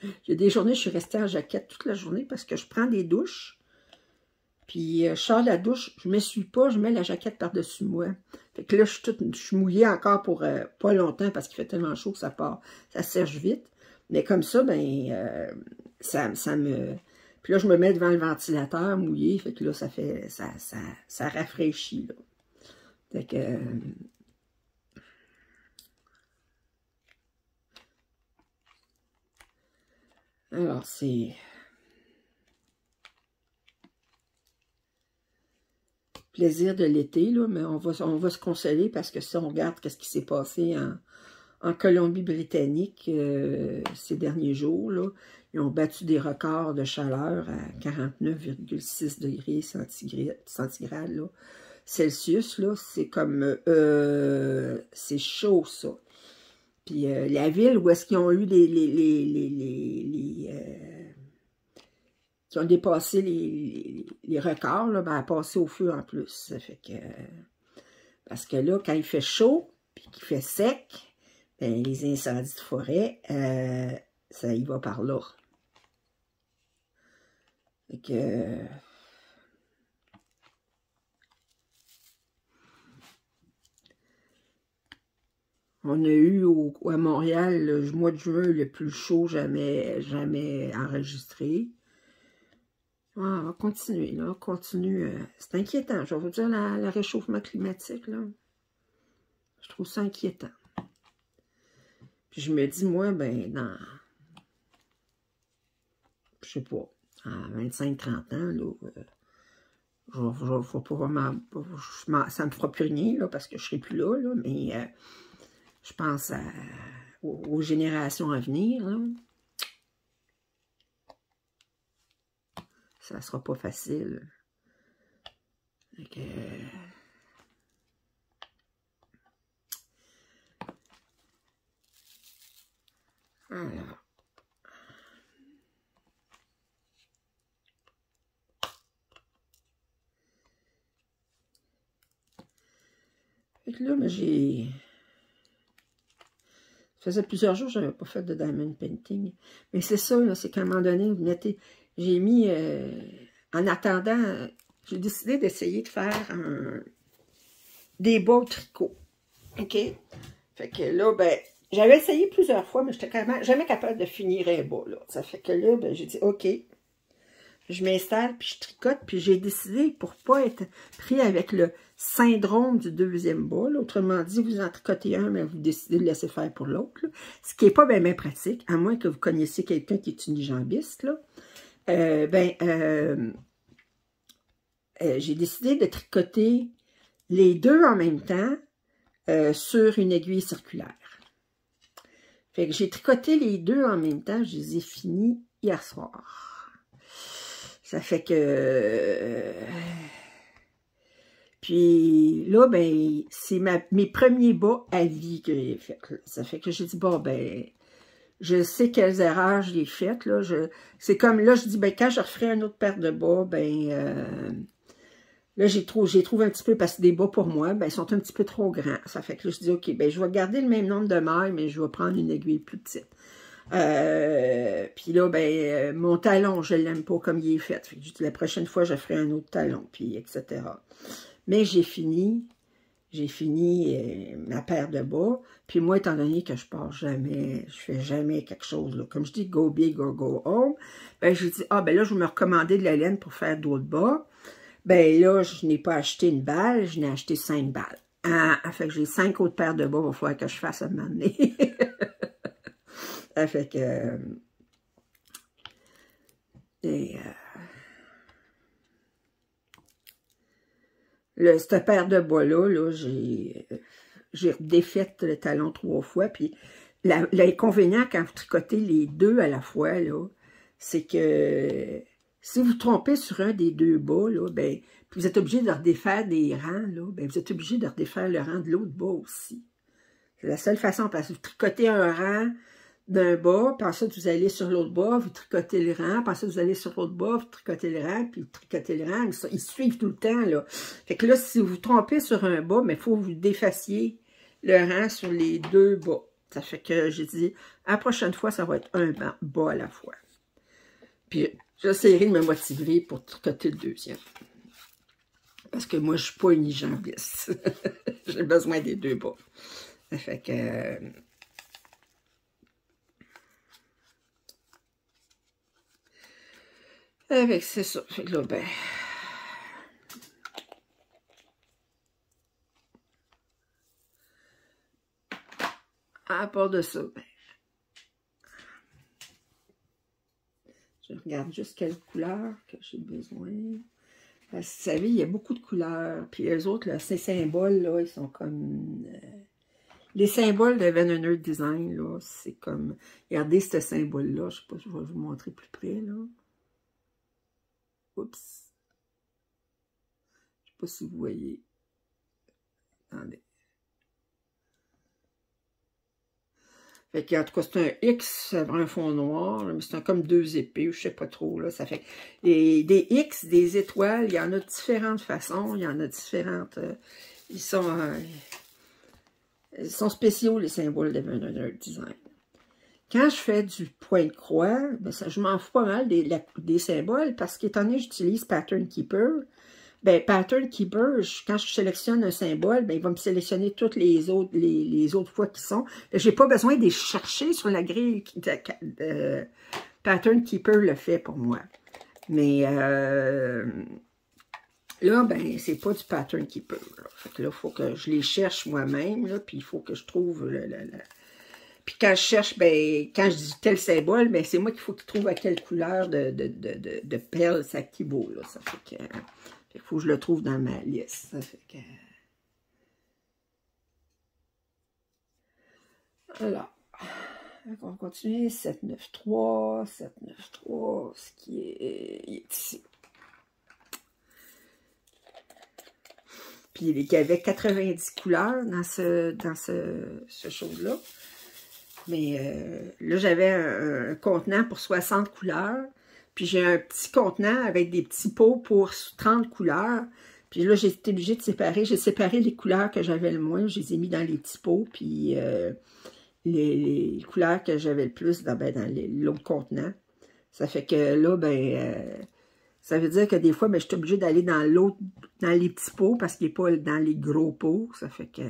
Il y a des journées, je suis restée en jaquette toute la journée parce que je prends des douches. Puis, je sors de la douche, je ne m'essuie pas, je mets la jaquette par-dessus moi. Fait que là, je suis mouillée encore pour pas longtemps parce qu'il fait tellement chaud que ça part. Ça sèche vite. Mais comme ça, ben, ça me... Puis là, je me mets devant le ventilateur mouillé. Fait que là, ça rafraîchit, là. Fait que... alors, c'est... plaisir de l'été, là, mais on va se consoler parce que si on regarde ce qui s'est passé en Colombie-Britannique ces derniers jours, là, ils ont battu des records de chaleur à 49,6 degrés centigrades, là, Celsius, là, c'est comme, c'est chaud, ça. Puis la ville où est-ce qu'ils ont eu qui ont dépassé les records, là, ben, a passé au feu en plus. Ça fait que, parce que là, quand il fait chaud, puis qu'il fait sec, ben, les incendies de forêt, ça y va par là. Fait que... on a eu à Montréal le mois de juin le plus chaud jamais enregistré. Ah, on va continuer, là, on continue. C'est inquiétant, je vais vous dire, le réchauffement climatique, là. Je trouve ça inquiétant. Puis je me dis, moi, ben, dans, je sais pas, à 25-30 ans, là, je vais pas vraiment, ça me fera plus rien, là, parce que je serai plus là, mais je pense aux générations à venir, là. Ça sera pas facile. Donc, alors. Fait que là, j'ai... Ça faisait plusieurs jours que je n'avais pas fait de diamond painting. Mais c'est ça, c'est qu'à un moment donné, vous mettez... J'ai mis... en attendant, j'ai décidé d'essayer de faire des bas au tricot. OK? Fait que là, ben... J'avais essayé plusieurs fois, mais j'étais quand même jamais capable de finir un bas, là. Ça fait que là, ben, j'ai dit, OK... Je m'installe, puis je tricote, puis j'ai décidé, pour pas être pris avec le syndrome du deuxième bas, là, autrement dit, vous en tricotez un, mais vous décidez de le laisser faire pour l'autre, ce qui n'est pas bien pratique, à moins que vous connaissiez quelqu'un qui est unijambiste, là. J'ai décidé de tricoter les deux en même temps sur une aiguille circulaire. Fait que j'ai tricoté les deux en même temps, je les ai finis hier soir. Ça fait que... puis là, ben, c'est mes premiers bas à vie que j'ai fait. Ça fait que j'ai dit, bon, ben, je sais quelles erreurs j'ai faites, là. C'est comme, là, je dis, ben, quand je referai une autre paire de bas, ben, là, j'ai trouvé un petit peu, parce que des bas pour moi, ben, ils sont un petit peu trop grands. Ça fait que là, je dis, OK, ben, je vais garder le même nombre de mailles, mais je vais prendre une aiguille plus petite. Puis là, ben, mon talon, je l'aime pas comme il est fait. Fait que la prochaine fois, je ferai un autre talon, puis etc. Mais j'ai fini. j'ai fini ma paire de bas. Puis moi, étant donné que je pars jamais, je fais jamais quelque chose, là, comme je dis, go big or go home, ben j'ai dit, ah ben là, je vais me recommander de la laine pour faire d'autres bas. Ben là, je n'ai pas acheté une balle, je n'ai acheté 5 balles. Ah, fait que j'ai 5 autres paires de bas, il va falloir que je fasse à un moment donné. Fait que... cette paire de bas-là, j'ai défait le talon 3 fois. Puis l'inconvénient quand vous tricotez les deux à la fois, c'est que si vous trompez sur un des deux bas, là, ben, puis vous êtes obligé de redéfaire des rangs, là, ben, vous êtes obligé de redéfaire le rang de l'autre bas aussi. C'est la seule façon, parce que vous tricotez un rang d'un bas, puis ensuite vous allez sur l'autre bas, vous tricotez le rang, puis ensuite vous allez sur l'autre bas, vous tricotez le rang, puis vous tricotez le rang, ils suivent tout le temps, là. Fait que là, si vous vous trompez sur un bas, mais il faut que vous défassiez le rang sur les deux bas. Ça fait que j'ai dit, la prochaine fois, ça va être un bas à la fois. Puis j'essaierai de me motiver pour tricoter le deuxième. Parce que moi, je suis pas une jambiste. J'ai besoin des deux bas. Ça fait que... Avec c'est ça. Fait que là, ben... À part de ça, ben... Je regarde juste quelle couleur que j'ai besoin. Parce que, vous savez, il y a beaucoup de couleurs. Puis eux autres, là, ces symboles, là, ils sont comme... les symboles de Van Hunter Design, là, c'est comme... Regardez ce symbole-là. Je sais pas, je vais vous montrer plus près, là. Oups. Je sais pas si vous voyez. Attendez. Fait que, en tout cas, c'est un X sur un fond noir, mais c'est comme deux épées, je sais pas trop, là. Ça fait des X, des étoiles, il y en a de différentes façons, il y en a différentes... ils sont spéciaux, les symboles de Van Hunter Design. Quand je fais du point de croix, ben ça, je m'en fous pas mal des symboles, parce qu'étant donné que j'utilise Pattern Keeper, ben, Pattern Keeper, quand je sélectionne un symbole, ben, il va me sélectionner toutes les autres fois qui sont. Je n'ai pas besoin de les chercher sur la grille. Pattern Keeper le fait pour moi. Mais là, ben, c'est pas du Pattern Keeper. Là. Fait que là, il faut que je les cherche moi-même, puis il faut que je trouve Puis quand je cherche, ben, quand je dis tel symbole, ben, c'est moi qu'il faut qu'il trouve à quelle couleur de perles ça équivaut, là. Ça fait que... Il faut que je le trouve dans ma liste. Ça fait que... Alors, on va continuer. 793, 793, ce qui est ici. Puis il y avait 90 couleurs dans ce chose-là. Mais là, j'avais un contenant pour 60 couleurs. Puis j'ai un petit contenant avec des petits pots pour 30 couleurs. Puis là, j'ai été obligée de séparer. J'ai séparé les couleurs que j'avais le moins. Je les ai mis dans les petits pots. Puis les couleurs que j'avais le plus dans l'autre contenant. Ça fait que là, ben, ça veut dire que des fois, ben, je suis obligée d'aller dans les petits pots parce qu'il n'est pas dans les gros pots. Ça fait que...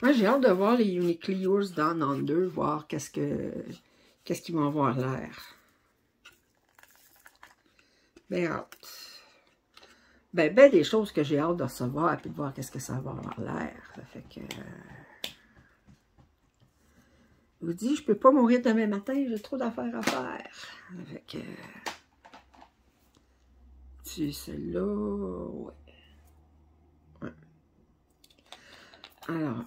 Moi, j'ai hâte de voir les Uniquely Yours Down Under, voir qu'est-ce qu'ils vont avoir l'air. Ben hâte. Ben des choses que j'ai hâte de recevoir, puis de voir qu'est-ce que ça va avoir l'air. Ça fait que... Je vous dis, je peux pas mourir demain matin, j'ai trop d'affaires à faire. Ça fait que... Tu celle-là, ouais. Ouais. Alors...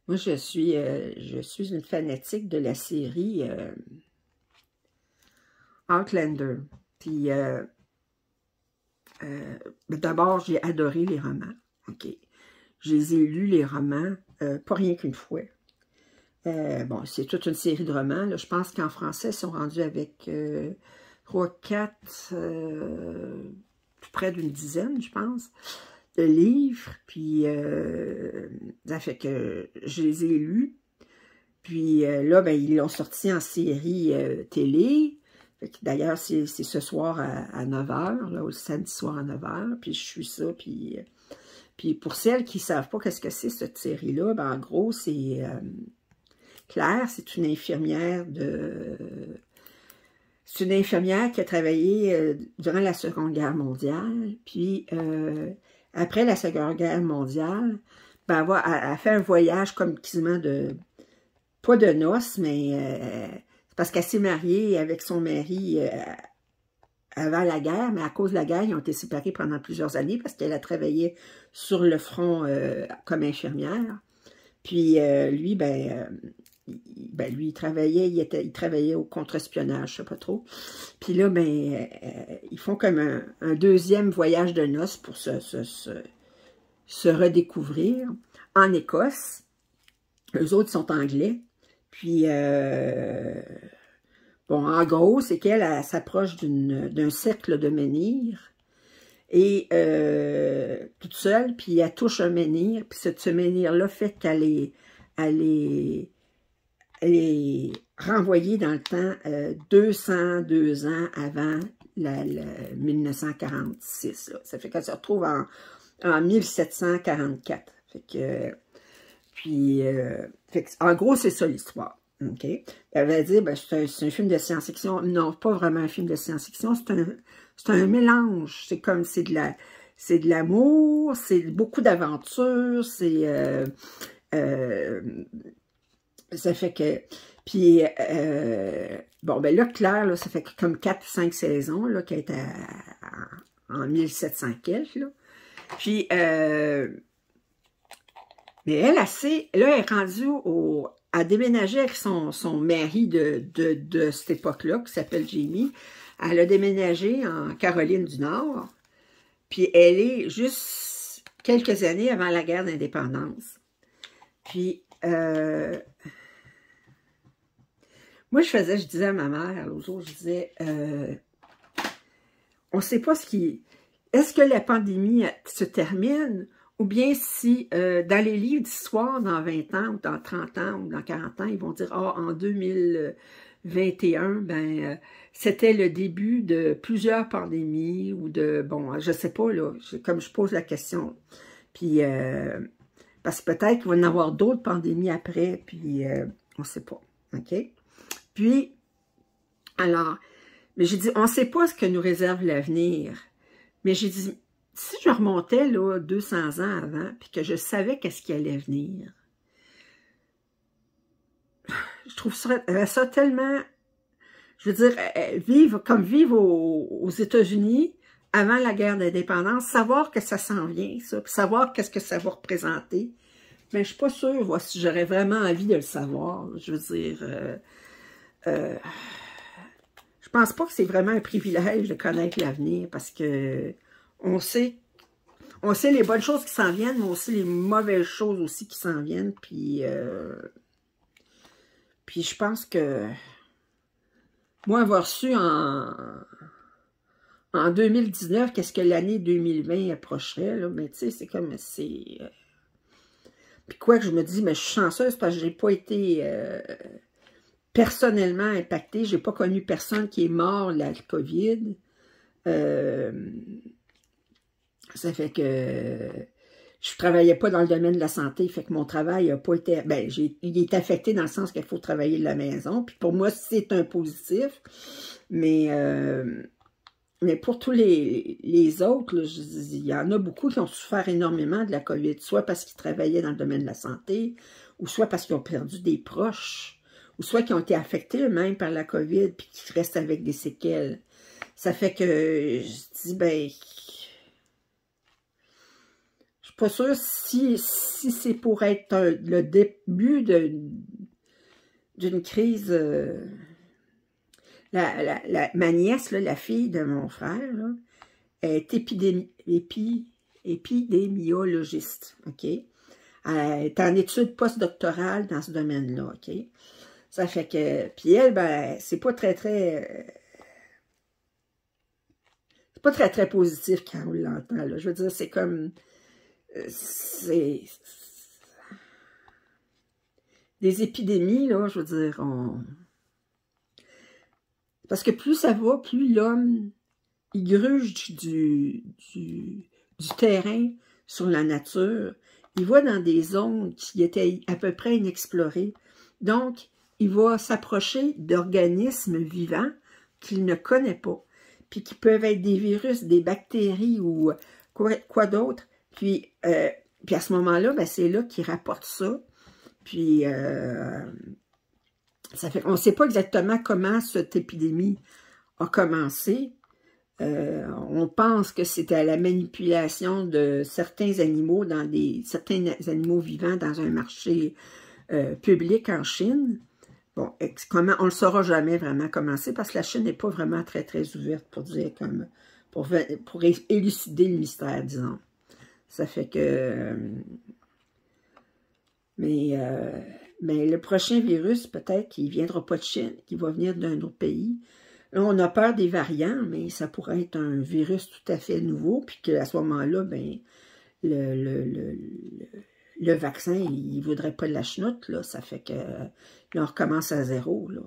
Moi, je suis une fanatique de la série Outlander. Puis, d'abord, j'ai adoré les romans. OK. Je les ai lus, les romans, pas rien qu'une fois. Bon, c'est toute une série de romans. Là. Je pense qu'en français, ils sont rendus avec 3, 4, tout près d'une dizaine, je pense, de livres. Puis, ça fait que je les ai lus. Puis là, ben, ils l'ont sorti en série télé. D'ailleurs, c'est ce soir à 9 h, là, le samedi soir à 9 h. Puis je suis ça. Puis pour celles qui ne savent pas qu'est-ce que c'est cette série-là, ben, en gros, c'est Claire, c'est une infirmière C'est une infirmière qui a travaillé durant la Seconde Guerre mondiale. Puis après la Seconde Guerre mondiale, ben, elle fait un voyage comme quasiment de... Pas de noces, mais parce qu'elle s'est mariée avec son mari avant la guerre, mais à cause de la guerre, ils ont été séparés pendant plusieurs années parce qu'elle a travaillé sur le front comme infirmière. Puis lui, lui, il travaillait au contre-espionnage, je sais pas trop. Puis là, ils font comme un deuxième voyage de noces pour se redécouvrir en Écosse. Eux autres sont anglais. Puis, bon, en gros, c'est qu'elle s'approche d'un cercle de menhirs et toute seule, puis elle touche un menhir, puis ce menhir-là fait qu'elle est renvoyée dans le temps 202 ans avant 1946. Là. Ça fait qu'elle se retrouve en 1744. Fait que... Puis, en gros, c'est ça l'histoire. Okay? Elle va dire, c'est un film de science-fiction. Non, pas vraiment un film de science-fiction. C'est un mélange. C'est comme, c'est de l'amour, c'est beaucoup d'aventures, ça fait que... Puis, bon, là, Claire, là, ça fait comme 4 ou 5 saisons, là, qu'elle est en 1700 quelques, là. Puis, mais elle, là, elle est rendue à déménager avec son mari de cette époque-là, qui s'appelle Jamie. Elle a déménagé en Caroline du Nord. Puis elle est juste quelques années avant la guerre d'indépendance. Puis, moi, je disais à ma mère, l'autre jour, je disais, on ne sait pas est-ce que la pandémie se termine? Ou bien si, dans les livres d'histoire, dans 20 ans, ou dans 30 ans, ou dans 40 ans, ils vont dire, en 2021, c'était le début de plusieurs pandémies, ou bon, je sais pas, là, comme je pose la question. Puis, parce que peut-être qu'il va y en avoir d'autres pandémies après, puis on sait pas, OK? Puis, alors, mais j'ai dit, on sait pas ce que nous réserve l'avenir, mais j'ai dit, si je remontais là 200 ans avant, puis que je savais qu'est-ce qui allait venir, je trouve ça tellement, je veux dire, vivre aux États-Unis avant la guerre d'indépendance, savoir que ça s'en vient, ça, puis savoir qu'est-ce que ça va représenter, mais je suis pas sûre si j'aurais vraiment envie de le savoir. Je veux dire, je pense pas que c'est vraiment un privilège de connaître l'avenir, parce que on sait les bonnes choses qui s'en viennent, mais aussi les mauvaises choses aussi qui s'en viennent. Puis je pense que moi, avoir su en 2019 qu'est-ce que l'année 2020 approcherait, là, mais tu sais, c'est comme, puis quoi que je me dis, mais je suis chanceuse parce que j'ai pas été personnellement impactée. J'ai pas connu personne qui est mort de la COVID. Ça fait que je travaillais pas dans le domaine de la santé, fait que mon travail n'a pas été... il est affecté dans le sens qu'il faut travailler de la maison, puis pour moi, c'est un positif, mais pour tous les autres, là, il y en a beaucoup qui ont souffert énormément de la COVID, soit parce qu'ils travaillaient dans le domaine de la santé, ou soit parce qu'ils ont perdu des proches, ou soit qu'ils ont été affectés eux-mêmes par la COVID, puis qu'ils restent avec des séquelles. Ça fait que je dis, pas sûr si c'est pour être le début d'une crise. Ma nièce, là, la fille de mon frère, là, est épidémiologiste. OK? Elle est en études postdoctorales dans ce domaine-là, OK? Ça fait que... Puis elle, ben, c'est pas très positif quand on l'entend, là. Je veux dire, c'est comme... C'est... Des épidémies, là, je veux dire, Parce que plus ça va, plus l'homme, il gruge du terrain sur la nature. Il va dans des zones qui étaient à peu près inexplorées. Donc, il va s'approcher d'organismes vivants qu'il ne connaît pas, puis qui peuvent être des virus, des bactéries ou quoi d'autre. Puis à ce moment-là, ben, c'est là qu'il rapporte ça. Puis, ça fait qu'on ne sait pas exactement comment cette épidémie a commencé. On pense que c'était à la manipulation de certains animaux, certains animaux vivants dans un marché public en Chine. Bon, comment, on ne le saura jamais vraiment comment c'est, parce que la Chine n'est pas vraiment très ouverte pour dire comme pour élucider le mystère, disons. Ça fait que... mais le prochain virus, peut-être qu'il ne viendra pas de Chine, qu'il va venir d'un autre pays. Là, on a peur des variants, mais ça pourrait être un virus tout à fait nouveau, puis qu'à ce moment-là, ben, le vaccin, il ne voudrait pas de la chenoute, là. Ça fait que là, on recommence à zéro, là.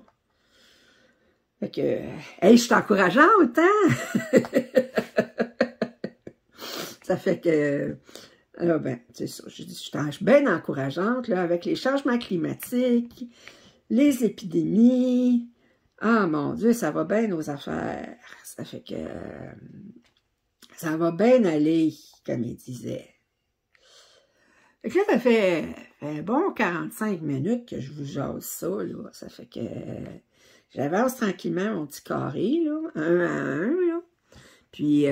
Fait que, hey, je suis encourageante, hein? Ça fait que, alors, ben, c'est ça, je suis bien encourageante, là, avec les changements climatiques, les épidémies. Ah, mon Dieu, ça va bien nos affaires. Ça fait que ça va bien aller, comme il disait. Fait que là, ça fait un bon 45 minutes que je vous jase ça, là. Ça fait que j'avance tranquillement mon petit carré, là, un à un, là. Puis,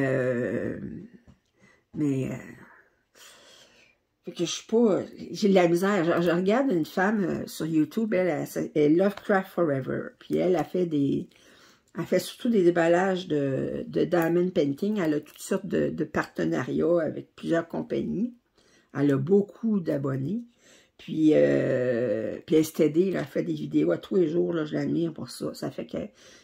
fait que je suis pas... J'ai de la misère. Je regarde une femme sur YouTube, elle Lovecraft Forever. Puis elle a fait Elle fait surtout des déballages de diamond painting. Elle a toutes sortes de partenariats avec plusieurs compagnies. Elle a beaucoup d'abonnés. Puis STD, elle fait des vidéos à tous les jours. Là, je l'admire pour ça. Ça fait que...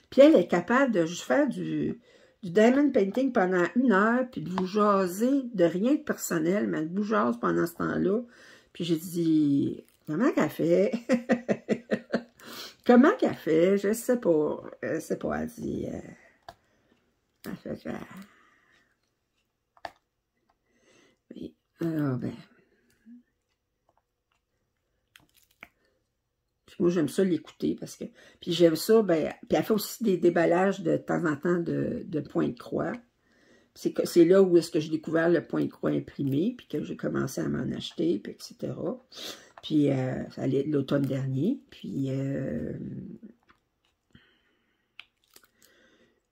Puis elle est capable de juste faire du diamond painting pendant 1 heure, puis de vous jaser de rien de personnel, mais elle vous jase pendant ce temps-là. Puis j'ai dit, comment qu'elle fait? Comment qu'elle fait? Je sais pas. Je sais pas, elle dit. Elle fait que... Oui. Alors, ben... Moi, j'aime ça l'écouter parce que... Puis j'aime ça, ben... Puis elle fait aussi des déballages de temps en temps de points de croix. C'est là où est-ce que j'ai découvert le point de croix imprimé, puis que j'ai commencé à m'en acheter, puis etc. Puis ça allait l'automne dernier. Puis...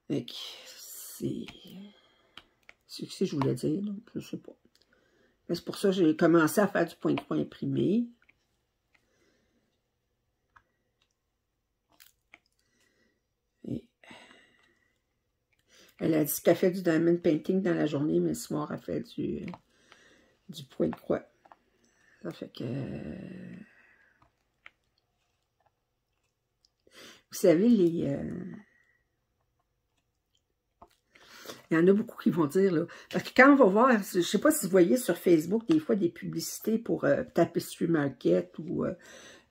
c'est... C'est ce que je voulais dire, donc je sais pas. C'est pour ça que j'ai commencé à faire du point de croix imprimé. Elle a dit qu'elle fait du diamond painting dans la journée, mais le soir, elle fait du point de croix. Ça fait que... Vous savez, il y en a beaucoup qui vont dire, là, parce que quand on va voir, je ne sais pas si vous voyez sur Facebook, des fois, des publicités pour Tapestry Market ou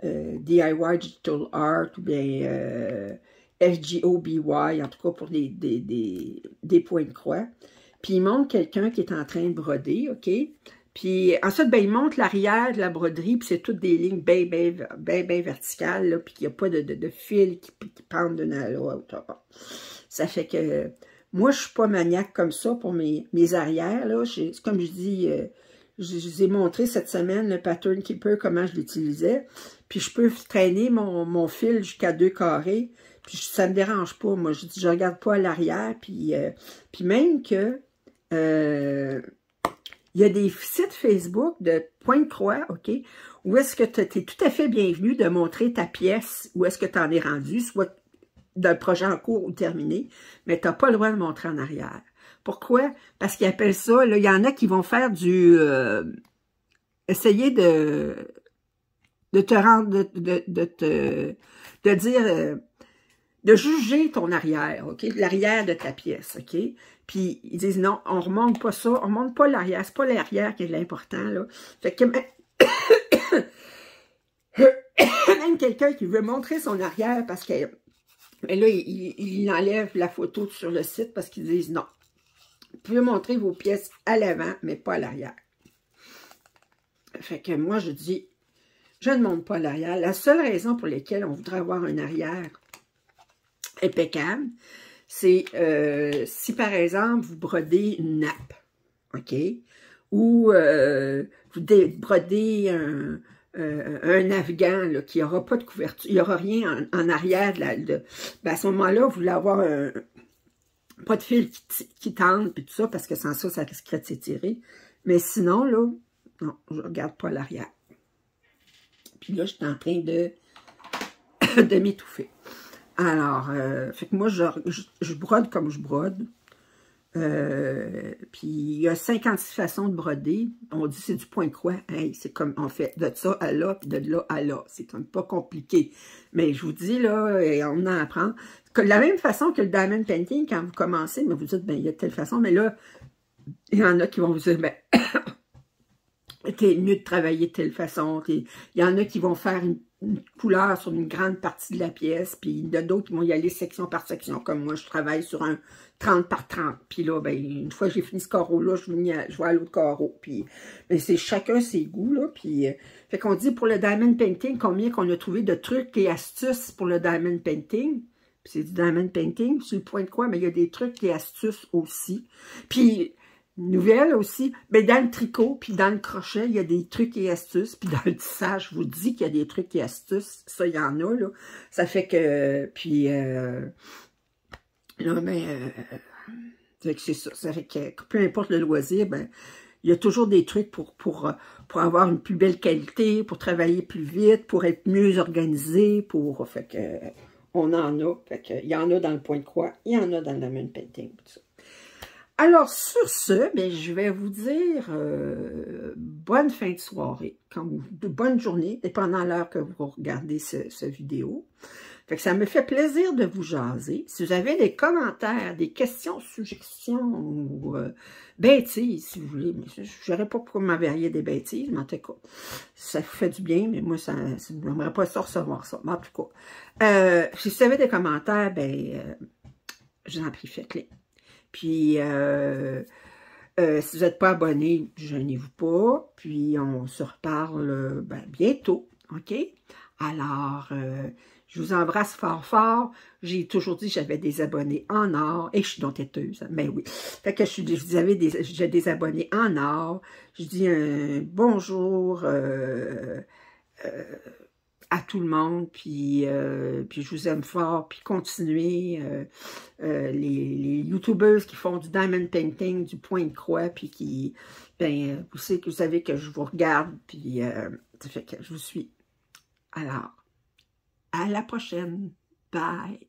DIY Digital Art ou bien... FGOBY, en tout cas pour des points de croix. Puis il montre quelqu'un qui est en train de broder, OK? Puis ensuite, ben, il montre l'arrière de la broderie, puis c'est toutes des lignes bien verticales, là, puis qu'il n'y a pas de fil qui pendent d'une à l'autre. Ça fait que moi, je ne suis pas maniaque comme ça pour mes arrières, là. Comme je dis, je vous ai montré cette semaine le Pattern Keeper, comment je l'utilisais. Puis je peux traîner mon fil jusqu'à 2 carrés. Puis ça me dérange pas. Moi, je regarde pas à l'arrière. Puis même que il y a des sites Facebook de point de croix, OK, où est-ce que tu es tout à fait bienvenu de montrer ta pièce, où est-ce que tu en es rendu, soit d'un projet en cours ou terminé, mais tu n'as pas le droit de montrer en arrière. Pourquoi? Parce qu'ils appellent ça, là, il y en a qui vont faire du essayer de te rendre, de dire, de juger ton arrière, OK? L'arrière de ta pièce, OK? Puis, ils disent, non, on remonte pas ça, on remonte pas l'arrière, c'est pas l'arrière qui est l'important, là. Fait que même quelqu'un qui veut montrer son arrière parce que, mais là, il enlève la photo sur le site parce qu'ils disent, non, vous pouvez montrer vos pièces à l'avant, mais pas à l'arrière. Fait que moi, je dis, je ne monte pas l'arrière. La seule raison pour laquelle on voudrait avoir un arrière impeccable, c'est si, par exemple, vous brodez une nappe, OK? Ou vous brodez un afghan là, qui n'aura pas de couverture, il n'y aura rien en arrière. Ben à ce moment-là, vous voulez avoir pas de fil qui tente, puis tout ça, parce que sans ça, ça risquerait de s'étirer. Mais sinon, là, non, je ne regarde pas l'arrière. Puis là, je suis en train de m'étouffer. Alors, fait que moi, je brode comme je brode. Puis il y a 56 façons de broder. On dit c'est du point croix. Hey, c'est comme on fait de ça à là, puis de là à là. C'est comme pas compliqué. Mais je vous dis, là, et on en apprend. De la même façon que le diamond painting, quand vous commencez, mais vous dites, ben, il y a de telle façon, mais là, il y en a qui vont vous dire, ben, t'es mieux de travailler de telle façon. Il y en a qui vont faire une couleur sur une grande partie de la pièce, puis il y a d'autres qui vont y aller section par section, comme moi, je travaille sur un 30 par 30. Puis là, ben, une fois que j'ai fini ce carreau-là, je vais à l'autre carreau. Puis, ben, c'est chacun ses goûts, là. Puis, fait qu'on dit pour le diamond painting, combien qu'on a trouvé de trucs et astuces pour le diamond painting. Puis c'est du diamond painting, sur le point de quoi, mais il y a des trucs et astuces aussi. Puis, nouvelle aussi, ben dans le tricot, puis dans le crochet, il y a des trucs et astuces, puis dans le tissage, je vous dis qu'il y a des trucs et astuces, ça, il y en a, là. Ça fait que, puis, là, ben, c'est ça, ça fait que, peu importe le loisir, ben, il y a toujours des trucs pour avoir une plus belle qualité, pour travailler plus vite, pour être mieux organisé, fait que, on en a, fait que, il y en a dans le point de croix, il y en a dans le diamond painting, tout ça. Alors, sur ce, ben, je vais vous dire bonne fin de soirée, bonne journée, dépendant de l'heure que vous regardez cette vidéo. Fait que ça me fait plaisir de vous jaser. Si vous avez des commentaires, des questions, suggestions ou bêtises, si vous voulez, mais je n'aurais pas pour m'avérier des bêtises, mais en tout cas, ça vous fait du bien, mais moi, je n'aimerais pas ça recevoir ça. Mais en tout cas, si vous avez des commentaires, ben, je vous en prie, faites-les. Puis, si vous n'êtes pas abonné, gênez-vous pas. Puis, on se reparle ben, bientôt, OK? Alors, je vous embrasse fort, fort. J'ai toujours dit que j'avais des abonnés en or. Et je suis donc têteuse, hein? Ben oui. Fait que j'ai des abonnés en or. Je dis un bonjour à tout le monde, puis je vous aime fort, puis continuez, les YouTubers qui font du diamond painting, du point de croix, puis qui, ben, vous savez que je vous regarde, puis ça fait que je vous suis. Alors, à la prochaine. Bye!